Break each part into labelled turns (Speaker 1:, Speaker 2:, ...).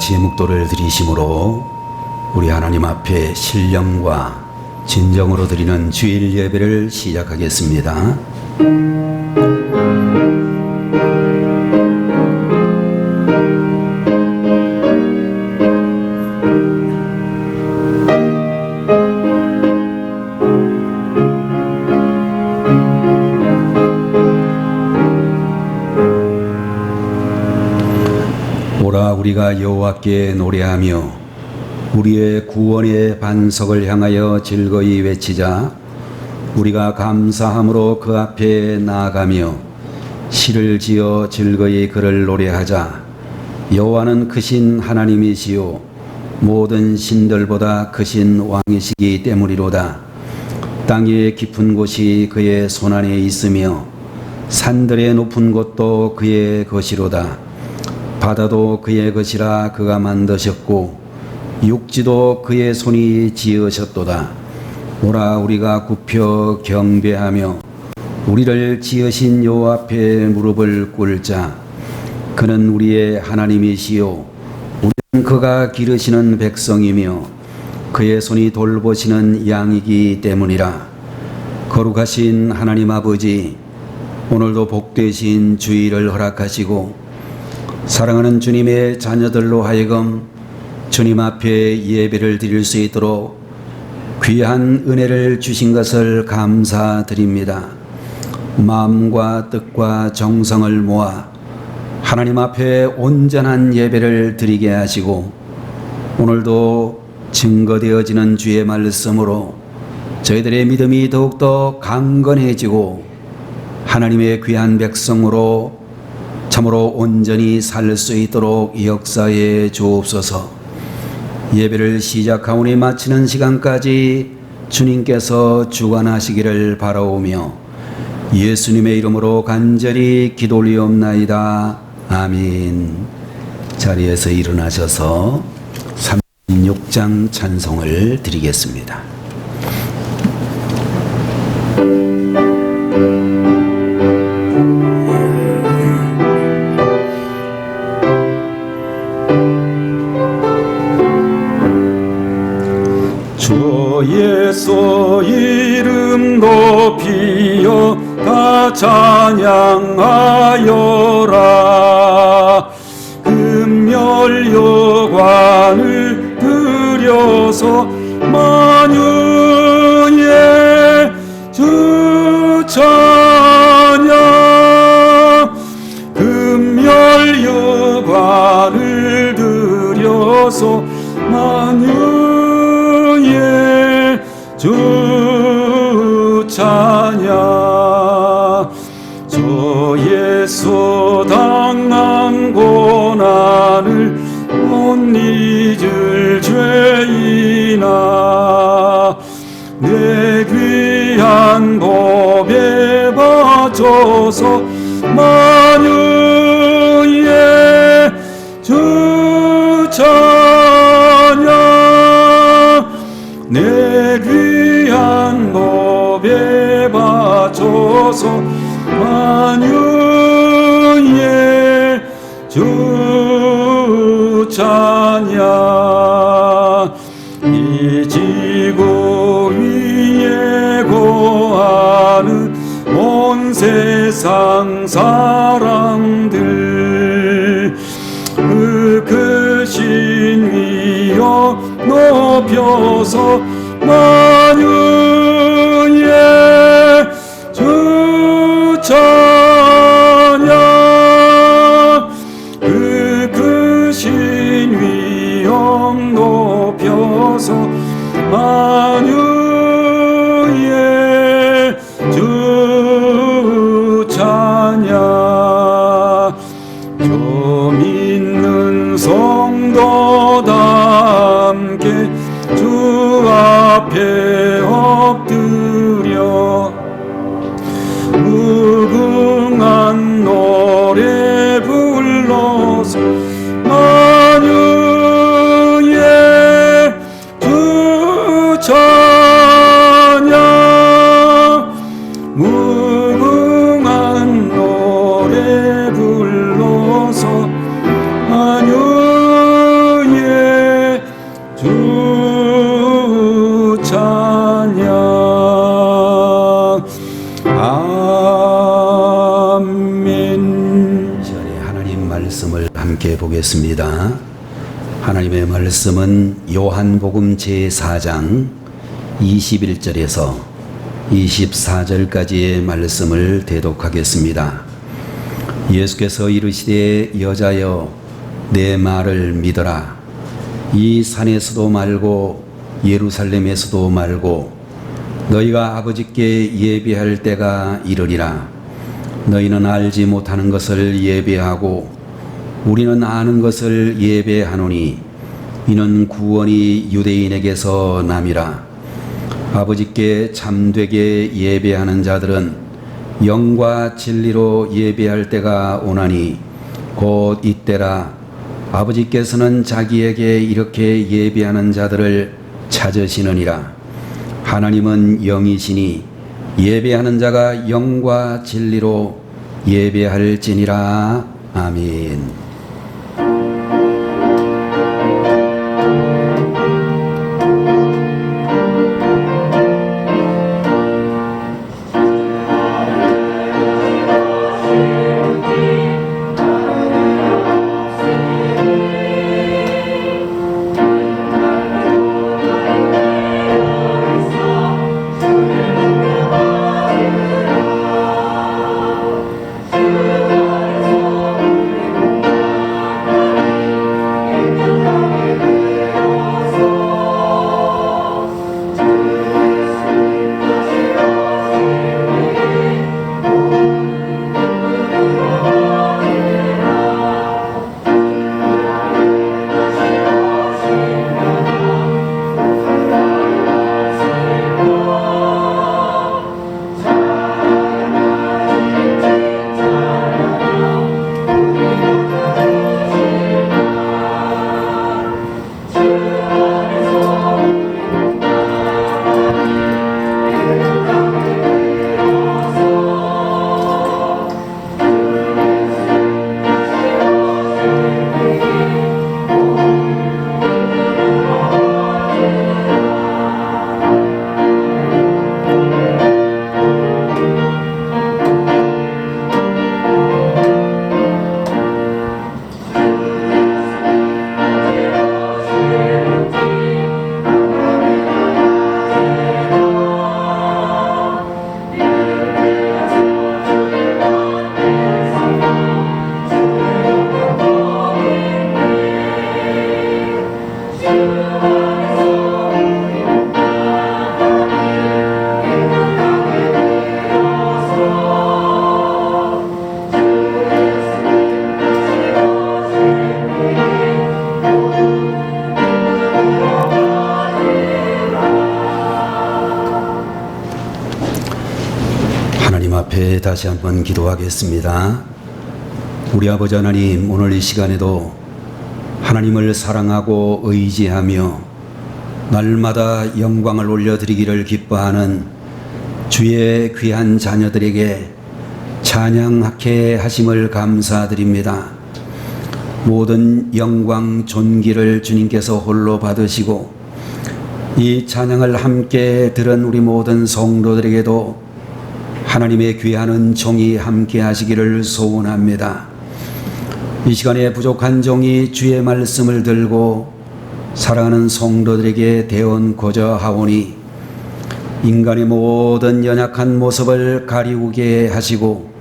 Speaker 1: 같이 묵도를 드리심으로 우리 하나님 앞에 신령과 진정으로 드리는 주일 예배를 시작하겠습니다. 오라 우리가 여호와께 노래하며 우리의 구원의 반석을 향하여 즐거이 외치자. 우리가 감사함으로 그 앞에 나아가며 시를 지어 즐거이 그를 노래하자. 여호와는 크신 하나님이시요 모든 신들보다 크신 왕이시기 때문이로다. 땅의 깊은 곳이 그의 손안에 있으며 산들의 높은 곳도 그의 것이로다. 바다도 그의 것이라 그가 만드셨고 육지도 그의 손이 지으셨도다. 오라 우리가 굽혀 경배하며 우리를 지으신 여호와 앞에 무릎을 꿇자. 그는 우리의 하나님이시요 우리는 그가 기르시는 백성이며 그의 손이 돌보시는 양이기 때문이라. 거룩하신 하나님 아버지, 오늘도 복되신 주일을 허락하시고 사랑하는 주님의 자녀들로 하여금 주님 앞에 예배를 드릴 수 있도록 귀한 은혜를 주신 것을 감사드립니다. 마음과 뜻과 정성을 모아 하나님 앞에 온전한 예배를 드리게 하시고 오늘도 증거되어지는 주의 말씀으로 저희들의 믿음이 더욱더 강건해지고 하나님의 귀한 백성으로 참으로 온전히 살 수 있도록 역사해 주옵소서. 예배를 시작하오니 마치는 시간까지 주님께서 주관하시기를 바라오며 예수님의 이름으로 간절히 기도 올리옵나이다. 아멘. 자리에서 일어나셔서 36장 찬송을 드리겠습니다.
Speaker 2: 주 예수 이름 높이어 다 찬양하여라. 금멸여관을 들여서 만유의 주 찬양. 금멸여관을 들여서 만유의 주 찬양. 주 예수 당한 고난을 못 잊을 죄인아, 내 귀한 법에 바쳐서 만유의 주 찬양. 내 귀한 법에 바쳐서 만유의 주 찬양. 이 지구 위에 거하는 온 세상 사람들 그 크신 위여 높여서 만유의 주 찬양. 그 크신 위엄 높여서 만유의 주 찬양. 주 믿는 성도다 함께 주 앞에 엎드려 무궁한 노래 불러서 만유의 주 찬양. 무궁한 노래 불러서 만유의
Speaker 1: 말씀을 함께 보겠습니다. 하나님의 말씀은 요한복음 제4장 21절에서 24절까지의 말씀을 대독하겠습니다. 예수께서 이르시되 여자여 내 말을 믿어라. 이 산에서도 말고 예루살렘에서도 말고 너희가 아버지께 예배할 때가 이르리라. 너희는 알지 못하는 것을 예배하고 우리는 아는 것을 예배하노니 이는 구원이 유대인에게서 남이라. 아버지께 참되게 예배하는 자들은 영과 진리로 예배할 때가 오나니 곧 이때라. 아버지께서는 자기에게 이렇게 예배하는 자들을 찾으시느니라. 하나님은 영이시니 예배하는 자가 영과 진리로 예배할지니라. 아멘. 하나님 앞에 다시 한번 기도하겠습니다. 우리 아버지 하나님, 오늘 이 시간에도 하나님을 사랑하고 의지하며 날마다 영광을 올려드리기를 기뻐하는 주의 귀한 자녀들에게 찬양하게 하심을 감사드립니다. 모든 영광 존귀를 주님께서 홀로 받으시고 이 찬양을 함께 들은 우리 모든 성도들에게도 하나님의 귀한 은총이 함께 하시기를 소원합니다. 이 시간에 부족한 종이 주의 말씀을 들고 사랑하는 성도들에게 대언고자 하오니 인간의 모든 연약한 모습을 가리우게 하시고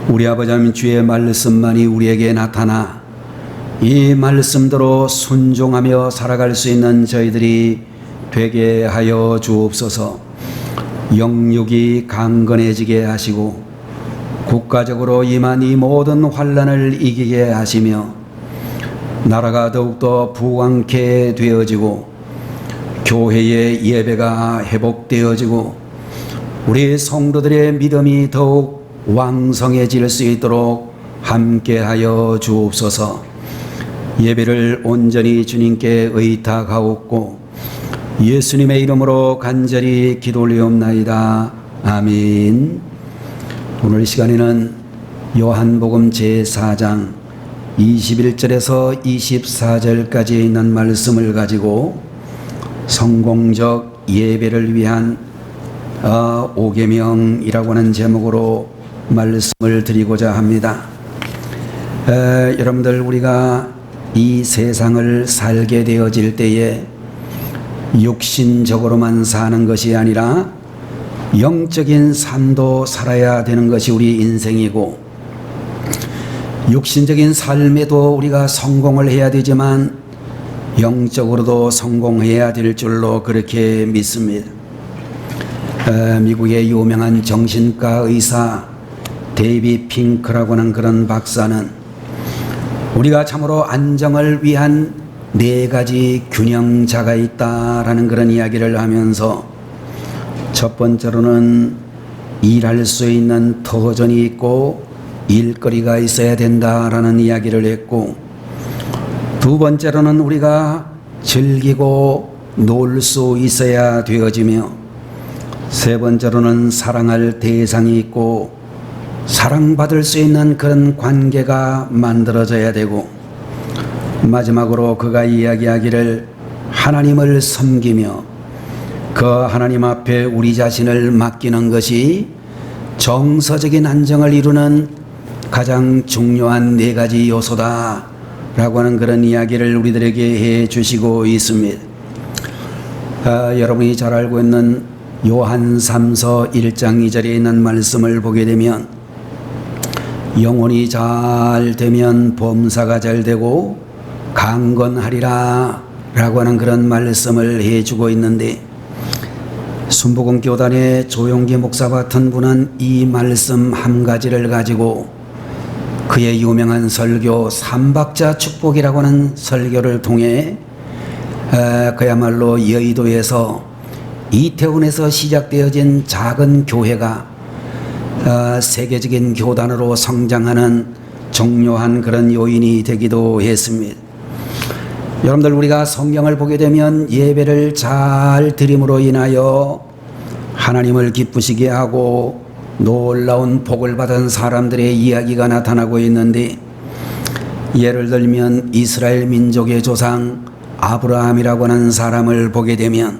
Speaker 1: 우리 아버지 하나님 주의 말씀만이 우리에게 나타나 이 말씀대로 순종하며 살아갈 수 있는 저희들이 되게 하여 주옵소서. 영육이 강건해지게 하시고 국가적으로 임한 이 모든 환난을 이기게 하시며 나라가 더욱더 부강케 되어지고 교회의 예배가 회복되어지고 우리 성도들의 믿음이 더욱 왕성해질 수 있도록 함께하여 주옵소서. 예배를 온전히 주님께 의탁하옵고 예수님의 이름으로 간절히 기도 올리옵나이다. 아멘. 오늘 이 시간에는 요한복음 제4장 21절에서 24절까지 있는 말씀을 가지고 성공적 예배를 위한 5계명이라고 하는 제목으로 말씀을 드리고자 합니다. 여러분들 우리가 이 세상을 살게 되어질 때에 육신적으로만 사는 것이 아니라 영적인 삶도 살아야 되는 것이 우리 인생이고, 육신적인 삶에도 우리가 성공을 해야 되지만 영적으로도 성공해야 될 줄로 그렇게 믿습니다. 미국의 유명한 정신과 의사 데이비 핑크라고 하는 그런 박사는 우리가 참으로 안정을 위한 4가지 균형자가 있다라는 그런 이야기를 하면서, 첫 번째로는 일할 수 있는 터전이 있고 일거리가 있어야 된다라는 이야기를 했고, 두 번째로는 우리가 즐기고 놀 수 있어야 되어지며, 세 번째로는 사랑할 대상이 있고 사랑받을 수 있는 그런 관계가 만들어져야 되고, 마지막으로 그가 이야기하기를 하나님을 섬기며 그 하나님 앞에 우리 자신을 맡기는 것이 정서적인 안정을 이루는 가장 중요한 4가지 요소다 라고 하는 그런 이야기를 우리들에게 해 주시고 있습니다. 여러분이 잘 알고 있는 요한 3서 1장 2절에 있는 말씀을 보게 되면, 영혼이 잘 되면 범사가 잘 되고 강건하리라 라고 하는 그런 말씀을 해주고 있는데, 순복음 교단의 조용기 목사 같은 분은 이 말씀 한 가지를 가지고 그의 유명한 설교 삼박자 축복이라고 하는 설교를 통해 그야말로 여의도에서 이태원에서 시작되어진 작은 교회가 세계적인 교단으로 성장하는 중요한 그런 요인이 되기도 했습니다. 여러분들 우리가 성경을 보게 되면 예배를 잘 드림으로 인하여 하나님을 기쁘시게 하고 놀라운 복을 받은 사람들의 이야기가 나타나고 있는데, 예를 들면 이스라엘 민족의 조상 아브라함이라고 하는 사람을 보게 되면,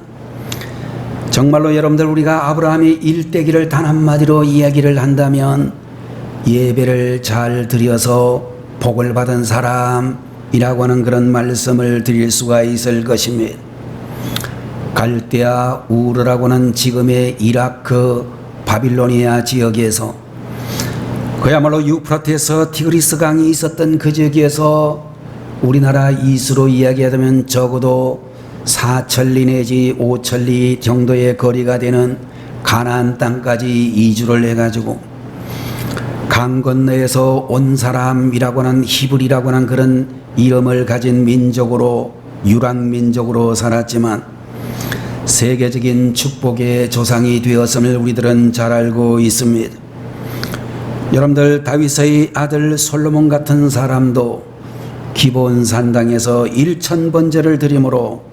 Speaker 1: 정말로 여러분들 우리가 아브라함이 일대기를 단 한마디로 이야기를 한다면 예배를 잘 드려서 복을 받은 사람이라고 하는 그런 말씀을 드릴 수가 있을 것입니다. 갈대아 우르라고 하는 지금의 이라크 바빌로니아 지역에서, 그야말로 유프라테스 티그리스 강이 있었던 그 지역에서 우리나라 이수로 이야기하자면 적어도 4천리 내지 5천리 정도의 거리가 되는 가나안 땅까지 이주를 해가지고 강 건너에서 온 사람이라고 하는 히브리라고 하는 그런 이름을 가진 민족으로, 유랑민족으로 살았지만 세계적인 축복의 조상이 되었음을 우리들은 잘 알고 있습니다. 여러분들 다윗의 아들 솔로몬 같은 사람도 기브온 산당에서 1000번제를 드림으로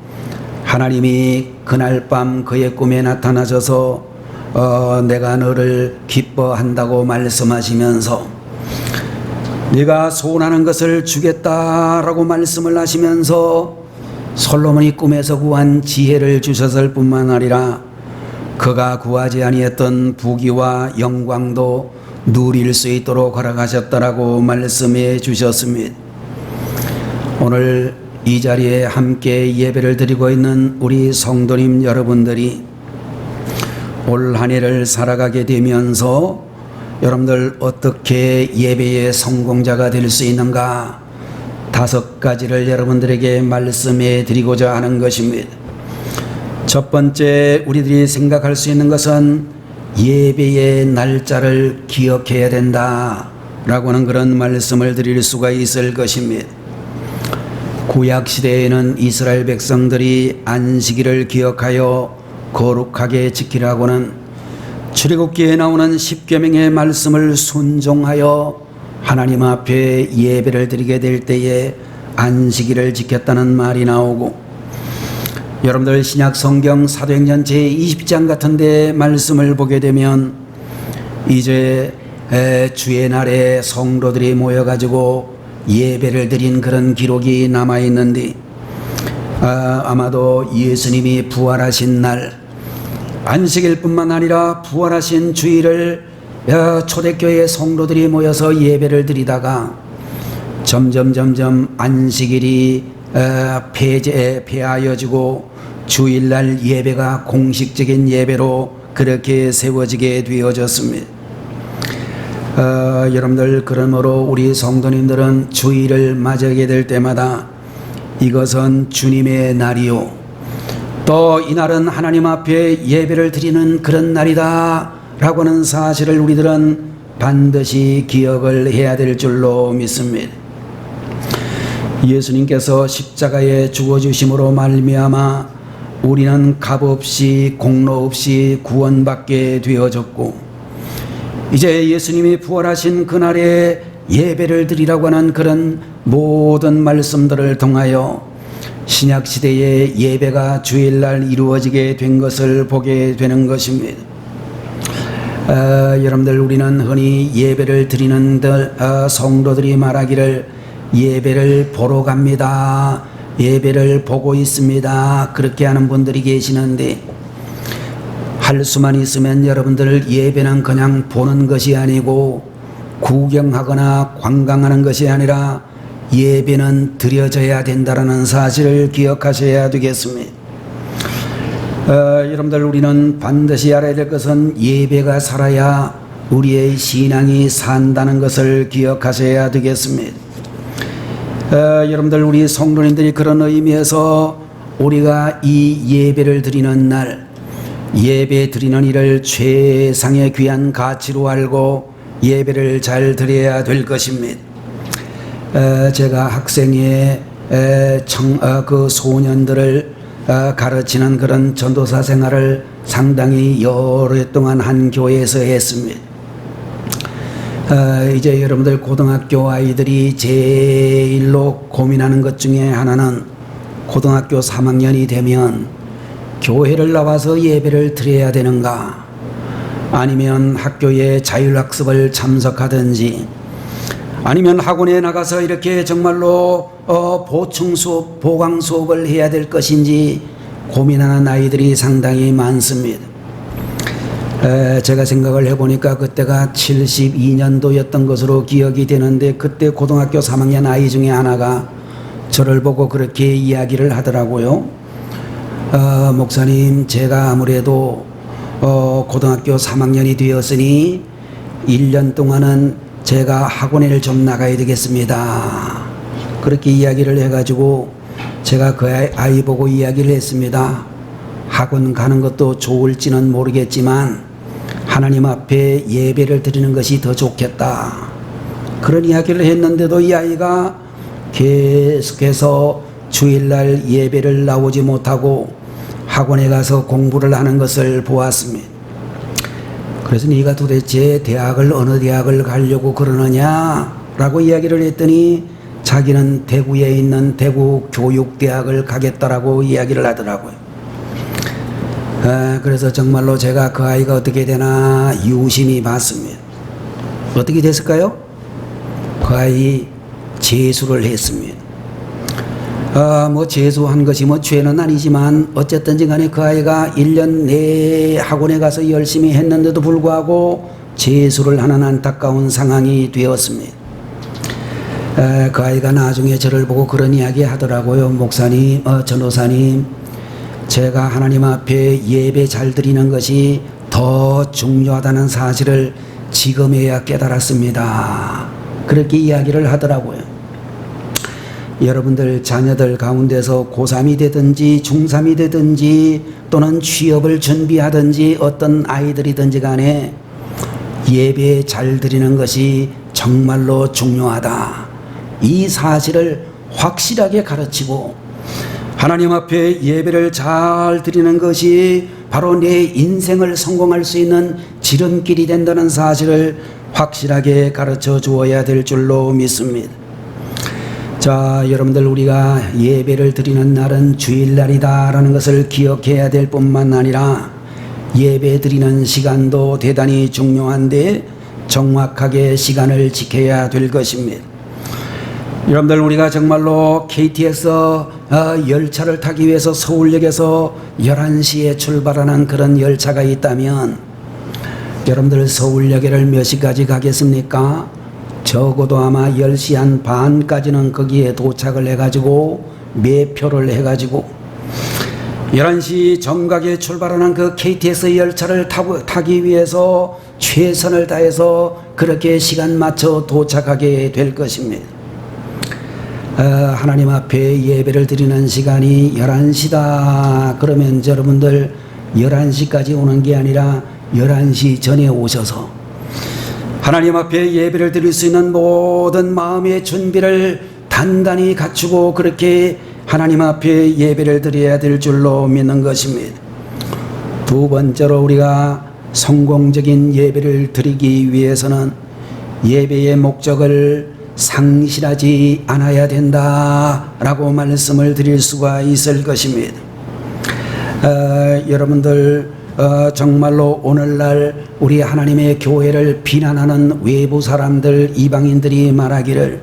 Speaker 1: 하나님이 그날 밤 그의 꿈에 나타나셔서 내가 너를 기뻐한다고 말씀하시면서 네가 소원하는 것을 주겠다라고 말씀을 하시면서 솔로몬이 꿈에서 구한 지혜를 주셨을 뿐만 아니라 그가 구하지 아니했던 부귀와 영광도 누릴 수 있도록 허락하셨다라고 말씀해 주셨습니다. 오늘 이 자리에 함께 예배를 드리고 있는 우리 성도님 여러분들이 올 한 해를 살아가게 되면서 여러분들 어떻게 예배의 성공자가 될 수 있는가, 5가지를 여러분들에게 말씀해 드리고자 하는 것입니다. 첫 번째, 우리들이 생각할 수 있는 것은 예배의 날짜를 기억해야 된다 라고 하는 그런 말씀을 드릴 수가 있을 것입니다. 구약시대에는 이스라엘 백성들이 안식일을 기억하여 거룩하게 지키라고는 출애굽기에 나오는 10계명의 말씀을 순종하여 하나님 앞에 예배를 드리게 될 때에 안식일을 지켰다는 말이 나오고, 여러분들 신약 성경 사도행전 제20장 같은 데 말씀을 보게 되면 이제 주의 날에 성도들이 모여가지고 예배를 드린 그런 기록이 남아있는데, 아마도 예수님이 부활하신 날 안식일 뿐만 아니라 부활하신 주일을 초대교회 성도들이 모여서 예배를 드리다가 점점 안식일이 폐하여지고 주일날 예배가 공식적인 예배로 그렇게 세워지게 되어졌습니다. 여러분들, 그러므로 우리 성도님들은 주일을 맞이하게 될 때마다 이것은 주님의 날이요, 또 이날은 하나님 앞에 예배를 드리는 그런 날이다 라고 하는 사실을 우리들은 반드시 기억을 해야 될 줄로 믿습니다. 예수님께서 십자가에 죽어주심으로 말미암아 우리는 값 없이 공로 없이 구원받게 되어졌고, 이제 예수님이 부활하신 그날에 예배를 드리라고 하는 그런 모든 말씀들을 통하여 신약시대의 예배가 주일날 이루어지게 된 것을 보게 되는 것입니다. 여러분들, 우리는 흔히 예배를 드리는 성도들이 말하기를 예배를 보러 갑니다, 예배를 보고 있습니다, 그렇게 하는 분들이 계시는데, 할 수만 있으면 여러분들, 예배는 그냥 보는 것이 아니고 구경하거나 관광하는 것이 아니라 예배는 드려져야 된다는 사실을 기억하셔야 되겠습니다. 여러분들, 우리는 반드시 알아야 될 것은 예배가 살아야 우리의 신앙이 산다는 것을 기억하셔야 되겠습니다. 여러분들, 우리 성도님들이 그런 의미에서 우리가 이 예배를 드리는 날, 예배 드리는 일을 최상의 귀한 가치로 알고 예배를 잘 드려야 될 것입니다. 제가 학생의 그 소년들을 가르치는 그런 전도사 생활을 상당히 오랫동안 한 교회에서 했습니다. 이제 여러분들, 고등학교 아이들이 제일로 고민하는 것 중에 하나는 고등학교 3학년이 되면 교회를 나와서 예배를 드려야 되는가, 아니면 학교에 자율학습을 참석하든지, 아니면 학원에 나가서 이렇게 정말로 보충 수업, 보강 수업을 해야 될 것인지 고민하는 아이들이 상당히 많습니다. 제가 생각을 해보니까 그때가 72년도였던 것으로 기억이 되는데, 그때 고등학교 3학년 아이 중에 하나가 저를 보고 그렇게 이야기를 하더라고요. 목사님, 제가 아무래도 고등학교 3학년이 되었으니 1년 동안은 제가 학원을 좀 나가야 되겠습니다. 그렇게 이야기를 해가지고 제가 그 아이 보고 이야기를 했습니다. 학원 가는 것도 좋을지는 모르겠지만 하나님 앞에 예배를 드리는 것이 더 좋겠다, 그런 이야기를 했는데도 이 아이가 계속해서 주일날 예배를 나오지 못하고 학원에 가서 공부를 하는 것을 보았습니다. 그래서 네가 도대체 대학을 어느 대학을 가려고 그러느냐 라고 이야기를 했더니 자기는 대구에 있는 대구교육대학을 가겠다라고 이야기를 하더라고요. 그래서 정말로 제가 그 아이가 어떻게 되나 유심히 봤습니다. 어떻게 됐을까요? 그 아이 재수를 했습니다. 재수한 것이 죄는 아니지만 어쨌든지 간에 그 아이가 1년 내에 학원에 가서 열심히 했는데도 불구하고 재수를 하는 안타까운 상황이 되었습니다. 그 아이가 나중에 저를 보고 그런 이야기 하더라고요. 목사님, 전도사님, 제가 하나님 앞에 예배 잘 드리는 것이 더 중요하다는 사실을 지금에야 깨달았습니다. 그렇게 이야기를 하더라고요. 여러분들 자녀들 가운데서 고3이 되든지 중3이 되든지 또는 취업을 준비하든지 어떤 아이들이든지 간에 예배 잘 드리는 것이 정말로 중요하다, 이 사실을 확실하게 가르치고 하나님 앞에 예배를 잘 드리는 것이 바로 내 인생을 성공할 수 있는 지름길이 된다는 사실을 확실하게 가르쳐 주어야 될 줄로 믿습니다. 자, 여러분들, 우리가 예배를 드리는 날은 주일날이다라는 것을 기억해야 될 뿐만 아니라 예배 드리는 시간도 대단히 중요한데 정확하게 시간을 지켜야 될 것입니다. 여러분들, 우리가 정말로 KTX 열차를 타기 위해서 서울역에서 11시에 출발하는 그런 열차가 있다면 여러분들 서울역에를 몇 시까지 가겠습니까? 적어도 아마 10시 한 반까지는 거기에 도착을 해가지고 매표를 해가지고 11시 정각에 출발하는 그 KTX 열차를 타기 위해서 최선을 다해서 그렇게 시간 맞춰 도착하게 될 것입니다. 하나님 앞에 예배를 드리는 시간이 11시다. 그러면 여러분들 11시까지 오는 게 아니라 11시 전에 오셔서 하나님 앞에 예배를 드릴 수 있는 모든 마음의 준비를 단단히 갖추고 그렇게 하나님 앞에 예배를 드려야 될 줄로 믿는 것입니다. 두 번째로 우리가 성공적인 예배를 드리기 위해서는 예배의 목적을 상실하지 않아야 된다라고 말씀을 드릴 수가 있을 것입니다. 여러분들 정말로 오늘날 우리 하나님의 교회를 비난하는 외부 사람들, 이방인들이 말하기를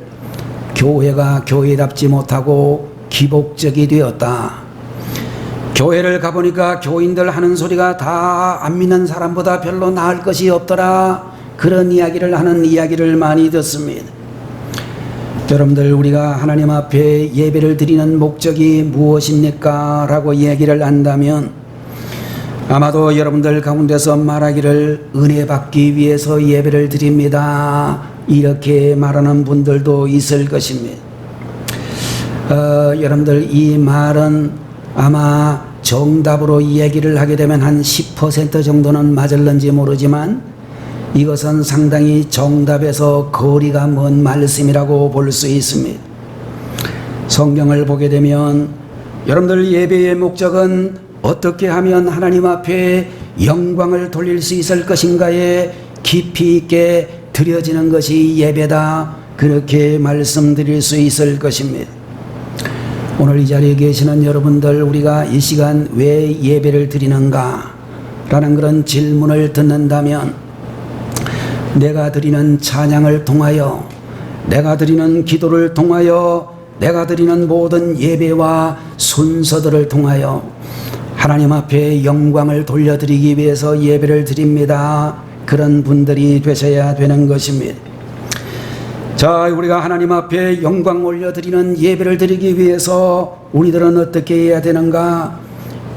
Speaker 1: 교회가 교회답지 못하고 기복적이 되었다. 교회를 가보니까 교인들 하는 소리가 다 안 믿는 사람보다 별로 나을 것이 없더라. 그런 이야기를 하는 이야기를 많이 듣습니다. 여러분들, 우리가 하나님 앞에 예배를 드리는 목적이 무엇입니까? 라고 이야기를 한다면 아마도 여러분들 가운데서 말하기를 은혜 받기 위해서 예배를 드립니다. 이렇게 말하는 분들도 있을 것입니다. 여러분들, 이 말은 아마 정답으로 이야기를 하게 되면 한 10% 정도는 맞을는지 모르지만 이것은 상당히 정답에서 거리가 먼 말씀이라고 볼 수 있습니다. 성경을 보게 되면 여러분들 예배의 목적은 어떻게 하면 하나님 앞에 영광을 돌릴 수 있을 것인가에 깊이 있게 드려지는 것이 예배다. 그렇게 말씀드릴 수 있을 것입니다. 오늘 이 자리에 계시는 여러분들, 우리가 이 시간 왜 예배를 드리는가? 라는 그런 질문을 듣는다면 내가 드리는 찬양을 통하여, 내가 드리는 기도를 통하여, 내가 드리는 모든 예배와 순서들을 통하여 하나님 앞에 영광을 돌려드리기 위해서 예배를 드립니다. 그런 분들이 되셔야 되는 것입니다. 자, 우리가 하나님 앞에 영광 올려드리는 예배를 드리기 위해서 우리들은 어떻게 해야 되는가?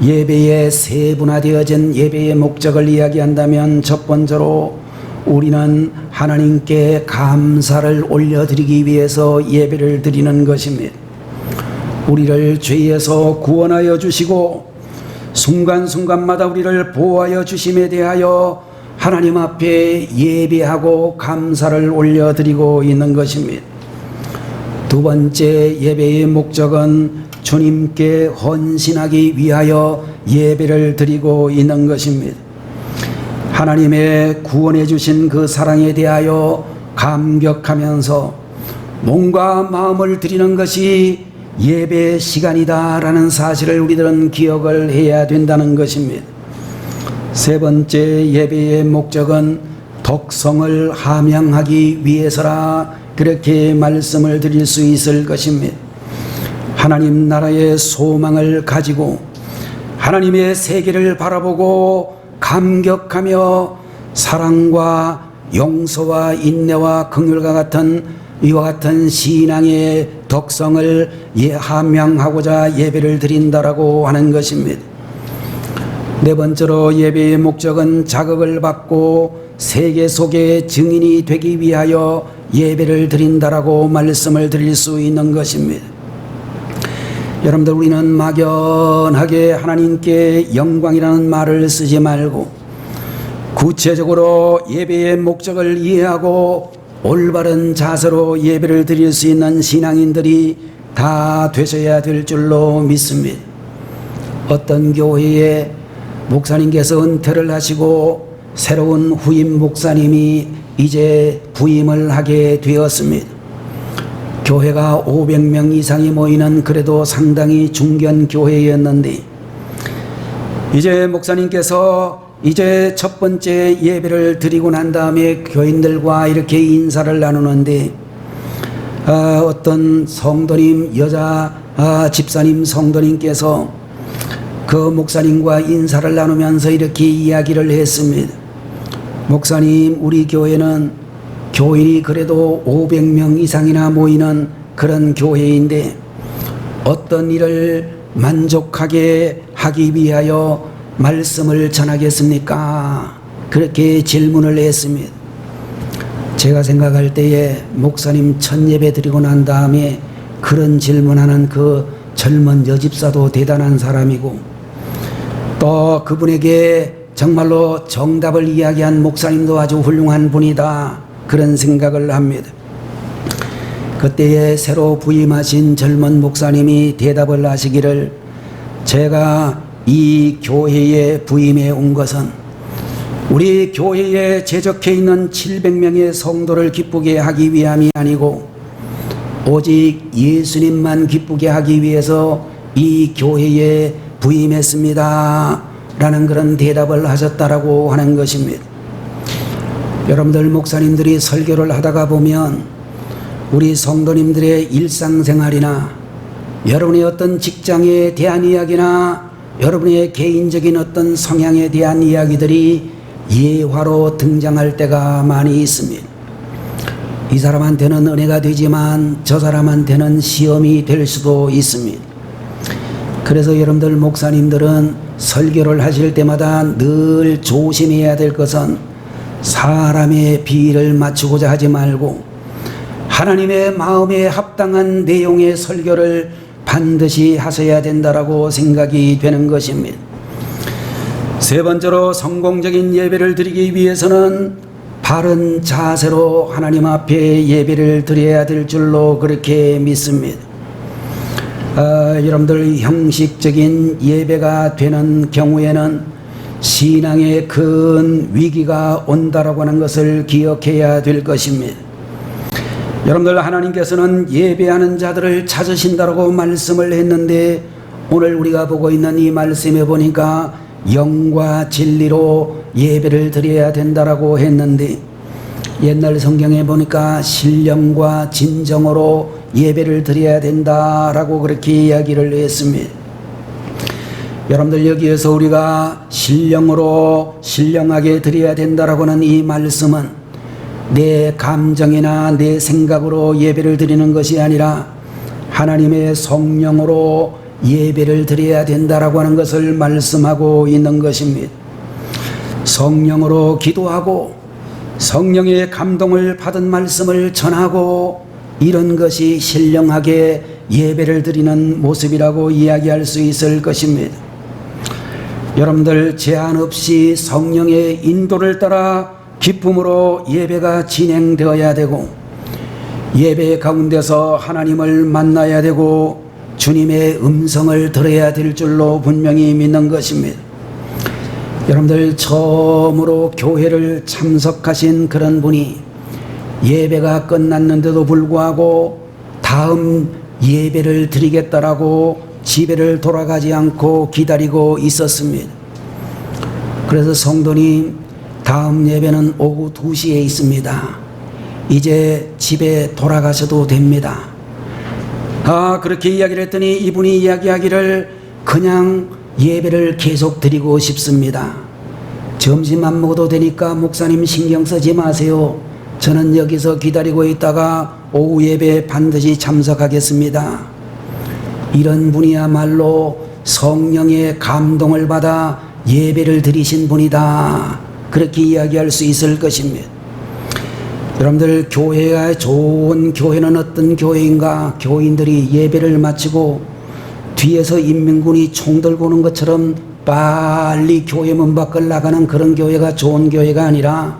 Speaker 1: 예배의 세분화되어진 예배의 목적을 이야기한다면 첫 번째로 우리는 하나님께 감사를 올려드리기 위해서 예배를 드리는 것입니다. 우리를 죄에서 구원하여 주시고 순간순간마다 우리를 보호하여 주심에 대하여 하나님 앞에 예배하고 감사를 올려드리고 있는 것입니다. 두 번째 예배의 목적은 주님께 헌신하기 위하여 예배를 드리고 있는 것입니다. 하나님의 구원해 주신 그 사랑에 대하여 감격하면서 몸과 마음을 드리는 것이 예배 시간이다라는 사실을 우리들은 기억을 해야 된다는 것입니다. 세 번째 예배의 목적은 덕성을 함양하기 위해서라. 그렇게 말씀을 드릴 수 있을 것입니다. 하나님 나라의 소망을 가지고 하나님의 세계를 바라보고 감격하며 사랑과 용서와 인내와 긍휼과 같은 이와 같은 신앙의 덕성을 함양하고자 예배를 드린다라고 하는 것입니다. 네 번째로 예배의 목적은 자극을 받고 세계 속의 증인이 되기 위하여 예배를 드린다라고 말씀을 드릴 수 있는 것입니다. 여러분들, 우리는 막연하게 하나님께 영광이라는 말을 쓰지 말고 구체적으로 예배의 목적을 이해하고 올바른 자세로 예배를 드릴 수 있는 신앙인들이 다 되셔야 될 줄로 믿습니다. 어떤 교회에 목사님께서 은퇴를 하시고 새로운 후임 목사님이 이제 부임을 하게 되었습니다. 교회가 500명 이상이 모이는 그래도 상당히 중견 교회였는데 이제 목사님께서 이제 첫 번째 예배를 드리고 난 다음에 교인들과 이렇게 인사를 나누는데 어떤 성도님, 여자 집사님 성도님께서 그 목사님과 인사를 나누면서 이렇게 이야기를 했습니다. 목사님, 우리 교회는 교인이 그래도 500명 이상이나 모이는 그런 교회인데 어떤 일을 만족하게 하기 위하여 말씀을 전하겠습니까? 그렇게 질문을 했습니다. 제가 생각할 때에 목사님 첫 예배 드리고 난 다음에 그런 질문하는 그 젊은 여집사도 대단한 사람이고 또 그분에게 정말로 정답을 이야기한 목사님도 아주 훌륭한 분이다, 그런 생각을 합니다. 그때에 새로 부임하신 젊은 목사님이 대답을 하시기를, 제가 이 교회에 부임해 온 것은 우리 교회에 제적해 있는 700명의 성도를 기쁘게 하기 위함이 아니고 오직 예수님만 기쁘게 하기 위해서 이 교회에 부임했습니다 라는 그런 대답을 하셨다라고 하는 것입니다. 여러분들 목사님들이 설교를 하다가 보면 우리 성도님들의 일상생활이나 여러분의 어떤 직장에 대한 이야기나 여러분의 개인적인 어떤 성향에 대한 이야기들이 예화로 등장할 때가 많이 있습니다. 이 사람한테는 은혜가 되지만 저 사람한테는 시험이 될 수도 있습니다. 그래서 여러분들 목사님들은 설교를 하실 때마다 늘 조심해야 될 것은 사람의 비위를 맞추고자 하지 말고 하나님의 마음에 합당한 내용의 설교를 반드시 하셔야 된다라고 생각이 되는 것입니다. 세 번째로 성공적인 예배를 드리기 위해서는 바른 자세로 하나님 앞에 예배를 드려야 될 줄로 그렇게 믿습니다. 여러분들 형식적인 예배가 되는 경우에는 신앙에 큰 위기가 온다라고 하는 것을 기억해야 될 것입니다. 여러분들 하나님께서는 예배하는 자들을 찾으신다라고 말씀을 했는데 오늘 우리가 보고 있는 이 말씀에 보니까 영과 진리로 예배를 드려야 된다라고 했는데 옛날 성경에 보니까 신령과 진정으로 예배를 드려야 된다라고 그렇게 이야기를 했습니다. 여러분들 여기에서 우리가 신령하게 드려야 된다라고 하는 이 말씀은 내 감정이나 내 생각으로 예배를 드리는 것이 아니라 하나님의 성령으로 예배를 드려야 된다라고 하는 것을 말씀하고 있는 것입니다. 성령으로 기도하고 성령의 감동을 받은 말씀을 전하고 이런 것이 신령하게 예배를 드리는 모습이라고 이야기할 수 있을 것입니다. 여러분들 제한 없이 성령의 인도를 따라 기쁨으로 예배가 진행되어야 되고 예배 가운데서 하나님을 만나야 되고 주님의 음성을 들어야 될 줄로 분명히 믿는 것입니다. 여러분들 처음으로 교회를 참석하신 그런 분이 예배가 끝났는데도 불구하고 다음 예배를 드리겠다라고 집에를 돌아가지 않고 기다리고 있었습니다. 그래서 성도님, 다음 예배는 오후 2시에 있습니다. 이제 집에 돌아가셔도 됩니다. 그렇게 이야기를 했더니 이분이 이야기하기를 그냥 예배를 계속 드리고 싶습니다. 점심 안 먹어도 되니까 목사님 신경 쓰지 마세요. 저는 여기서 기다리고 있다가 오후 예배에 반드시 참석하겠습니다. 이런 분이야말로 성령의 감동을 받아 예배를 드리신 분이다, 그렇게 이야기할 수 있을 것입니다. 여러분들 교회가 좋은 교회는 어떤 교회인가? 교인들이 예배를 마치고 뒤에서 인민군이 총 들고 오는 것처럼 빨리 교회 문 밖을 나가는 그런 교회가 좋은 교회가 아니라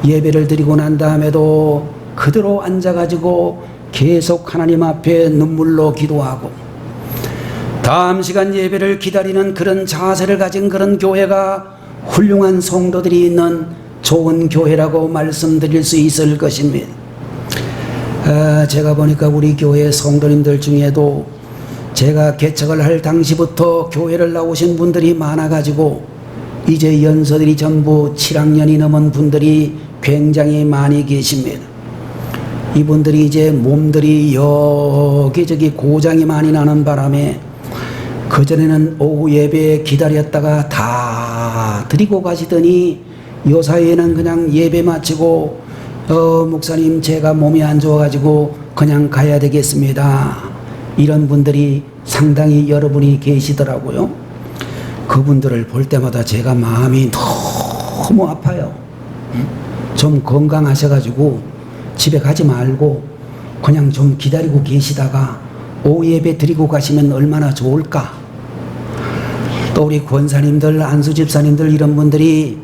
Speaker 1: 예배를 드리고 난 다음에도 그대로 앉아가지고 계속 하나님 앞에 눈물로 기도하고 다음 시간 예배를 기다리는 그런 자세를 가진 그런 교회가 훌륭한 성도들이 있는 좋은 교회라고 말씀드릴 수 있을 것입니다. 제가 보니까 우리 교회 성도님들 중에도 제가 개척을 할 당시부터 교회를 나오신 분들이 많아가지고 이제 연세들이 전부 7학년이 넘은 분들이 굉장히 많이 계십니다. 이분들이 이제 몸들이 여기저기 고장이 많이 나는 바람에 그전에는 오후 예배에 기다렸다가 다 드리고 가시더니 요 사이에는 그냥 예배 마치고 목사님 제가 몸이 안 좋아가지고 그냥 가야 되겠습니다. 이런 분들이 상당히 여러분이 계시더라고요. 그분들을 볼 때마다 제가 마음이 너무 아파요. 좀 건강하셔가지고 집에 가지 말고 그냥 좀 기다리고 계시다가 오후 예배 드리고 가시면 얼마나 좋을까. 또 우리 권사님들, 안수집사님들 이런 분들이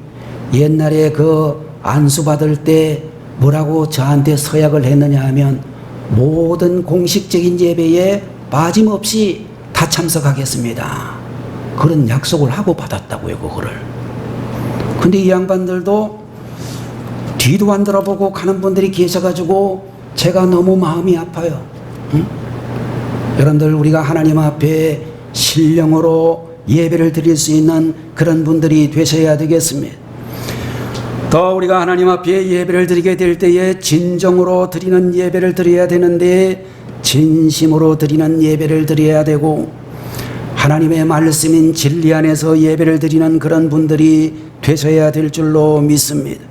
Speaker 1: 옛날에 그 안수 받을 때 뭐라고 저한테 서약을 했느냐 하면 모든 공식적인 예배에 빠짐없이 다 참석하겠습니다. 그런 약속을 하고 받았다고요, 그거를. 근데 이 양반들도 뒤도 안 돌아보고 가는 분들이 계셔가지고 제가 너무 마음이 아파요. 응? 여러분들, 우리가 하나님 앞에 신령으로 예배를 드릴 수 있는 그런 분들이 되셔야 되겠습니다. 더 우리가 하나님 앞에 예배를 드리게 될 때에 진정으로 드리는 예배를 드려야 되는데 진심으로 드리는 예배를 드려야 되고 하나님의 말씀인 진리 안에서 예배를 드리는 그런 분들이 되셔야 될 줄로 믿습니다.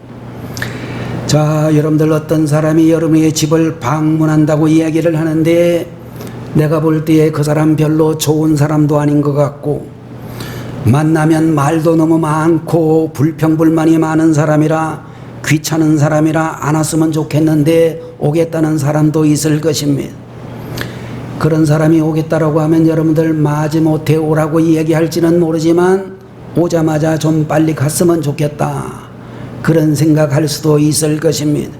Speaker 1: 자, 여러분들, 어떤 사람이 여러분의 집을 방문한다고 이야기를 하는데 내가 볼 때에 그 사람 별로 좋은 사람도 아닌 것 같고 만나면 말도 너무 많고 불평불만이 많은 사람이라 귀찮은 사람이라 안 왔으면 좋겠는데 오겠다는 사람도 있을 것입니다. 그런 사람이 오겠다라고 하면 여러분들 마지못해 오라고 이야기할지는 모르지만 오자마자 좀 빨리 갔으면 좋겠다, 그런 생각할 수도 있을 것입니다.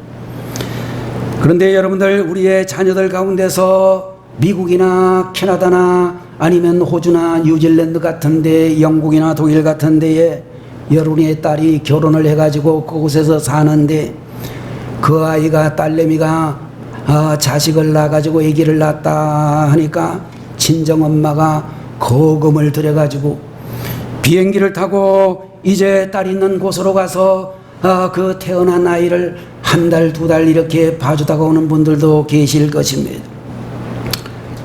Speaker 1: 그런데 여러분들, 우리의 자녀들 가운데서 미국이나 캐나다나 아니면 호주나 뉴질랜드 같은데, 영국이나 독일 같은데에 여러분의 딸이 결혼을 해가지고 그곳에서 사는데 그 아이가, 딸내미가 자식을 낳아가지고 아기를 낳았다 하니까 친정엄마가 거금을 들여가지고 비행기를 타고 이제 딸 있는 곳으로 가서 그 태어난 아이를 한 달, 두 달 이렇게 봐주다가 오는 분들도 계실 것입니다.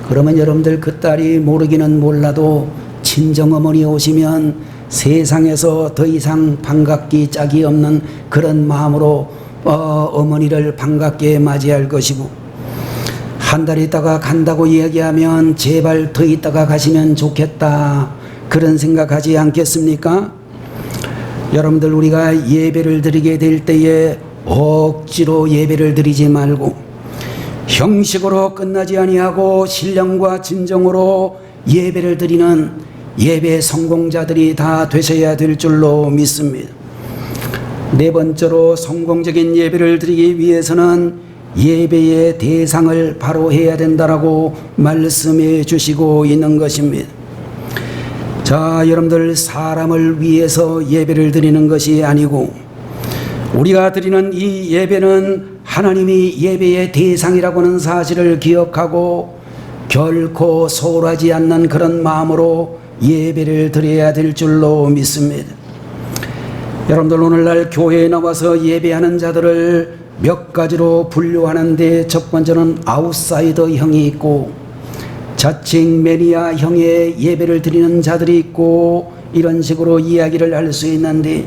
Speaker 1: 그러면 여러분들, 그 딸이 모르기는 몰라도 친정어머니 오시면 세상에서 더 이상 반갑기 짝이 없는 그런 마음으로 어머니를 반갑게 맞이할 것이고, 한 달 있다가 간다고 이야기하면 제발 더 있다가 가시면 좋겠다, 그런 생각하지 않겠습니까? 여러분들, 우리가 예배를 드리게 될 때에 억지로 예배를 드리지 말고 형식으로 끝나지 아니하고 신령과 진정으로 예배를 드리는 예배 성공자들이 다 되셔야 될 줄로 믿습니다. 네 번째로, 성공적인 예배를 드리기 위해서는 예배의 대상을 바로 해야 된다라고 말씀해 주시고 있는 것입니다. 자, 여러분들, 사람을 위해서 예배를 드리는 것이 아니고 우리가 드리는 이 예배는 하나님이 예배의 대상이라고 하는 사실을 기억하고 결코 소홀하지 않는 그런 마음으로 예배를 드려야 될 줄로 믿습니다. 여러분들, 오늘날 교회에 나와서 예배하는 자들을 몇 가지로 분류하는데 첫 번째는 아웃사이더형이 있고 자칭 매니아형의 예배를 드리는 자들이 있고 이런 식으로 이야기를 할 수 있는데,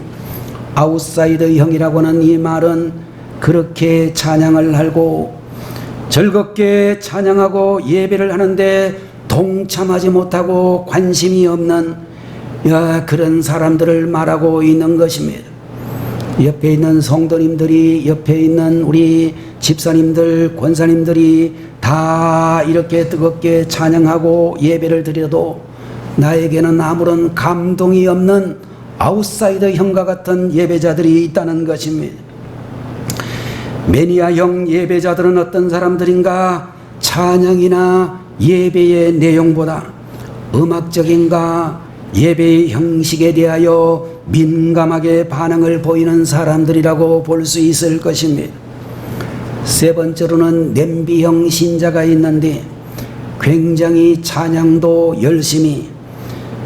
Speaker 1: 아웃사이더형이라고 하는 이 말은 그렇게 찬양을 하고 즐겁게 찬양하고 예배를 하는데 동참하지 못하고 관심이 없는 그런 사람들을 말하고 있는 것입니다. 옆에 있는 성도님들이, 옆에 있는 우리 집사님들, 권사님들이 다 이렇게 뜨겁게 찬양하고 예배를 드려도 나에게는 아무런 감동이 없는 아웃사이더형과 같은 예배자들이 있다는 것입니다. 매니아형 예배자들은 어떤 사람들인가? 찬양이나 예배의 내용보다 음악적인가 예배의 형식에 대하여 민감하게 반응을 보이는 사람들이라고 볼 수 있을 것입니다. 세 번째로는 냄비형 신자가 있는데 굉장히 찬양도 열심히,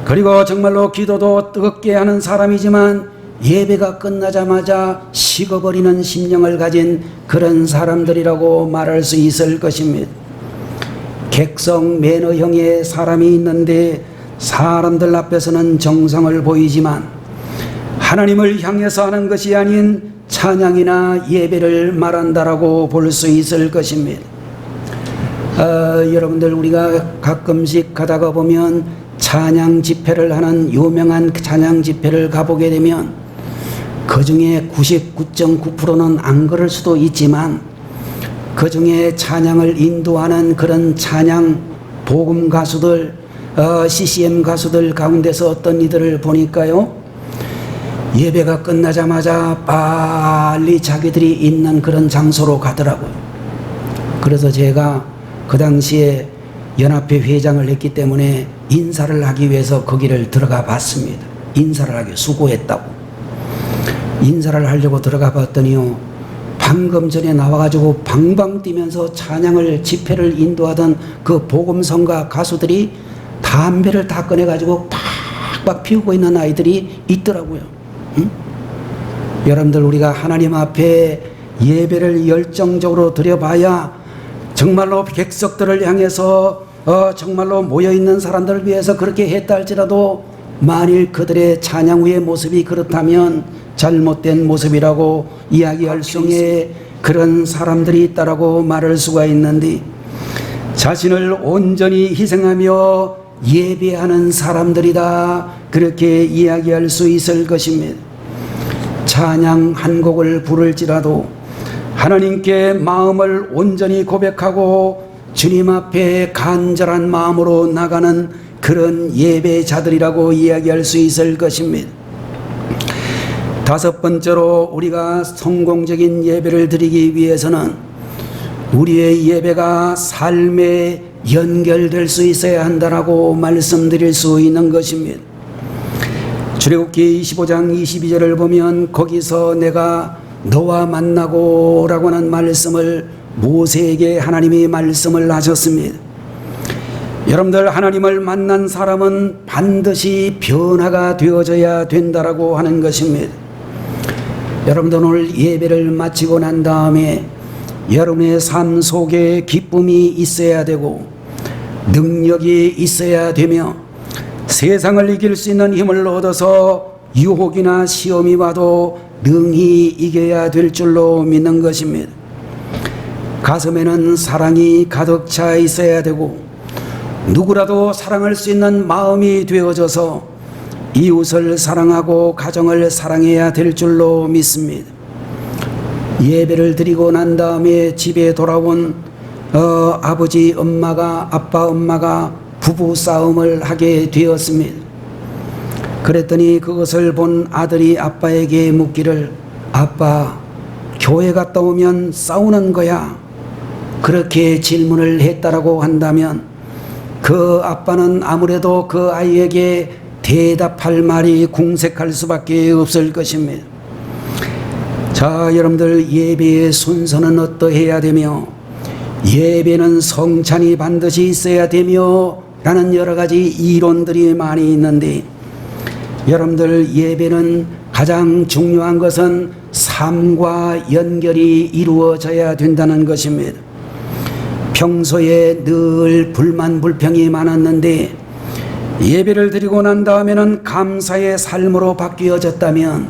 Speaker 1: 그리고 정말로 기도도 뜨겁게 하는 사람이지만 예배가 끝나자마자 식어버리는 심령을 가진 그런 사람들이라고 말할 수 있을 것입니다. 객성 매너형의 사람이 있는데 사람들 앞에서는 정성을 보이지만 하나님을 향해서 하는 것이 아닌 찬양이나 예배를 말한다라고 볼 수 있을 것입니다. 여러분들, 우리가 가끔씩 가다가 보면 찬양 집회를 하는 유명한 찬양 집회를 가보게 되면 그 중에 99.9%는 안 그럴 수도 있지만 그 중에 찬양을 인도하는 그런 찬양 복음 가수들, CCM 가수들 가운데서 어떤 이들을 보니까요, 예배가 끝나자마자 빨리 자기들이 있는 그런 장소로 가더라고요. 그래서 제가 그 당시에 연합회 회장을 했기 때문에 인사를 하기 위해서 거기를 들어가 봤습니다. 인사를 하기 수고했다고. 인사를 하려고 들어가 봤더니요, 방금 전에 나와가지고 방방 뛰면서 찬양을 집회를 인도하던 그 복음성가 가수들이 담배를 다 꺼내가지고 팍팍 피우고 있는 아이들이 있더라고요. 응? 여러분들, 우리가 하나님 앞에 예배를 열정적으로 드려봐야 정말로 객석들을 향해서 정말로 모여있는 사람들을 위해서 그렇게 했다 할지라도 만일 그들의 찬양 후의 모습이 그렇다면 잘못된 모습이라고 이야기할 수에 그런 사람들이 있다라고 말할 수가 있는데, 자신을 온전히 희생하며 예배하는 사람들이다, 그렇게 이야기할 수 있을 것입니다. 찬양 한 곡을 부를지라도 하나님께 마음을 온전히 고백하고 주님 앞에 간절한 마음으로 나가는 그런 예배자들이라고 이야기할 수 있을 것입니다. 다섯 번째로, 우리가 성공적인 예배를 드리기 위해서는 우리의 예배가 삶에 연결될 수 있어야 한다라고 말씀드릴 수 있는 것입니다. 출애굽기 25장 22절을 보면 거기서 내가 너와 만나고 라고 하는 말씀을 모세에게 하나님이 말씀을 하셨습니다. 여러분들, 하나님을 만난 사람은 반드시 변화가 되어져야 된다라고 하는 것입니다. 여러분들, 오늘 예배를 마치고 난 다음에 여러분의 삶 속에 기쁨이 있어야 되고 능력이 있어야 되며 세상을 이길 수 있는 힘을 얻어서 유혹이나 시험이 와도 능히 이겨야 될 줄로 믿는 것입니다. 가슴에는 사랑이 가득 차 있어야 되고 누구라도 사랑할 수 있는 마음이 되어져서 이웃을 사랑하고 가정을 사랑해야 될 줄로 믿습니다. 예배를 드리고 난 다음에 집에 돌아온 아버지 엄마가, 아빠 엄마가 부부 싸움을 하게 되었습니다. 그랬더니 그것을 본 아들이 아빠에게 묻기를, 아빠, 교회 갔다 오면 싸우는 거야? 그렇게 질문을 했다라고 한다면 그 아빠는 아무래도 그 아이에게 대답할 말이 궁색할 수밖에 없을 것입니다. 자, 여러분들, 예배의 순서는 어떠해야 되며 예배는 성찬이 반드시 있어야 되며 라는 여러 가지 이론들이 많이 있는데, 여러분들, 예배는 가장 중요한 것은 삶과 연결이 이루어져야 된다는 것입니다. 평소에 늘 불만 불평이 많았는데 예배를 드리고 난 다음에는 감사의 삶으로 바뀌어졌다면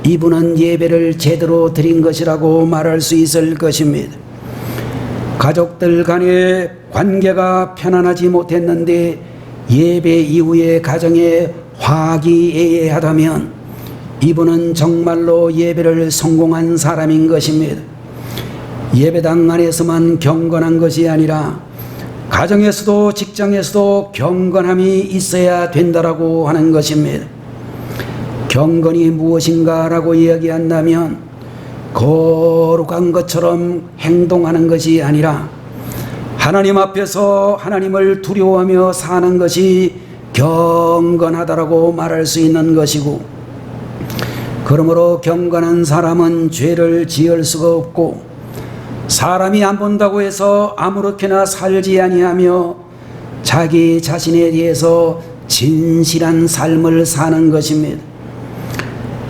Speaker 1: 이분은 예배를 제대로 드린 것이라고 말할 수 있을 것입니다. 가족들 간의 관계가 편안하지 못했는데 예배 이후에 가정에 화기애애하다면 이분은 정말로 예배를 성공한 사람인 것입니다. 예배당 안에서만 경건한 것이 아니라 가정에서도 직장에서도 경건함이 있어야 된다라고 하는 것입니다. 경건이 무엇인가라고 이야기한다면 거룩한 것처럼 행동하는 것이 아니라 하나님 앞에서 하나님을 두려워하며 사는 것이 경건하다라고 말할 수 있는 것이고, 그러므로 경건한 사람은 죄를 지을 수가 없고 사람이 안 본다고 해서 아무렇게나 살지 아니하며 자기 자신에 대해서 진실한 삶을 사는 것입니다.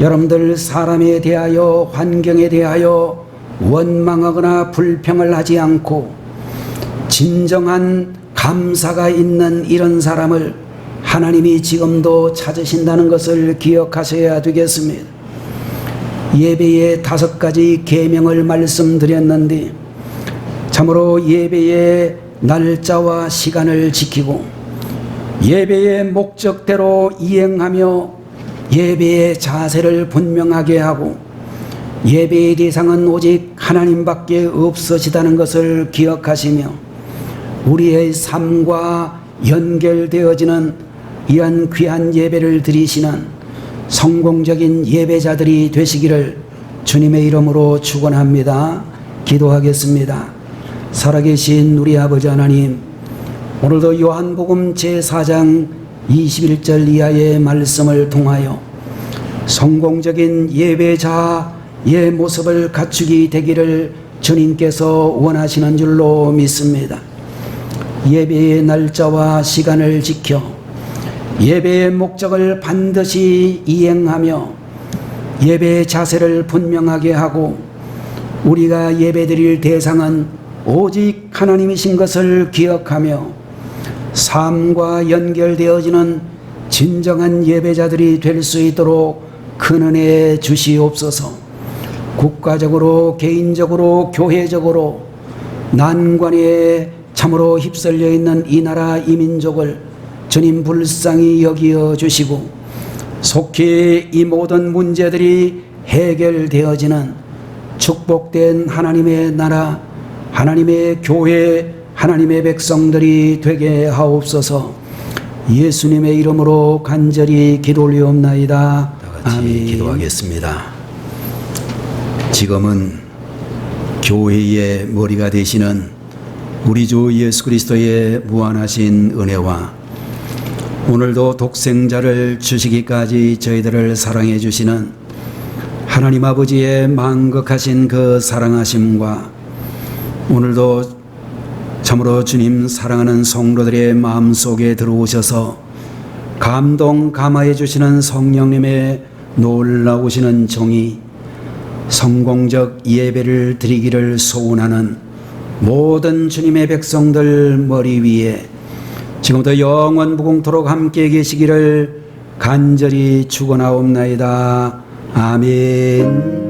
Speaker 1: 여러분들, 사람에 대하여 환경에 대하여 원망하거나 불평을 하지 않고 진정한 감사가 있는 이런 사람을 하나님이 지금도 찾으신다는 것을 기억하셔야 되겠습니다. 예배의 5가지 계명을 말씀드렸는데 참으로 예배의 날짜와 시간을 지키고 예배의 목적대로 이행하며 예배의 자세를 분명하게 하고 예배의 대상은 오직 하나님밖에 없으시다는 것을 기억하시며 우리의 삶과 연결되어지는 이러한 귀한 예배를 드리시는 성공적인 예배자들이 되시기를 주님의 이름으로 축원합니다. 기도하겠습니다. 살아계신 우리 아버지 하나님, 오늘도 요한복음 제4장 21절 이하의 말씀을 통하여 성공적인 예배자의 모습을 갖추기 되기를 주님께서 원하시는 줄로 믿습니다. 예배의 날짜와 시간을 지켜 예배의 목적을 반드시 이행하며 예배의 자세를 분명하게 하고 우리가 예배드릴 대상은 오직 하나님이신 것을 기억하며 삶과 연결되어지는 진정한 예배자들이 될 수 있도록 큰 은혜 주시옵소서. 국가적으로, 개인적으로, 교회적으로 난관에 참으로 휩쓸려 있는 이 나라 이 민족을 주님 불쌍히 여기어 주시고 속히 이 모든 문제들이 해결되어지는 축복된 하나님의 나라, 하나님의 교회, 하나님의 백성들이 되게 하옵소서. 예수님의 이름으로 간절히 기도 올리옵나이다. 아멘. 기도하겠습니다. 지금은 교회의 머리가 되시는 우리 주 예수 그리스도의 무한하신 은혜와 오늘도 독생자를 주시기까지 저희들을 사랑해 주시는 하나님 아버지의 만극하신 그 사랑하심과 오늘도 참으로 주님 사랑하는 성도들의 마음속에 들어오셔서 감동 감화해 주시는 성령님의 놀라우시는 정의, 성공적 예배를 드리기를 소원하는 모든 주님의 백성들 머리 위에 지금부터 영원 무궁토록 함께 계시기를 간절히 축원하옵나이다. 아멘.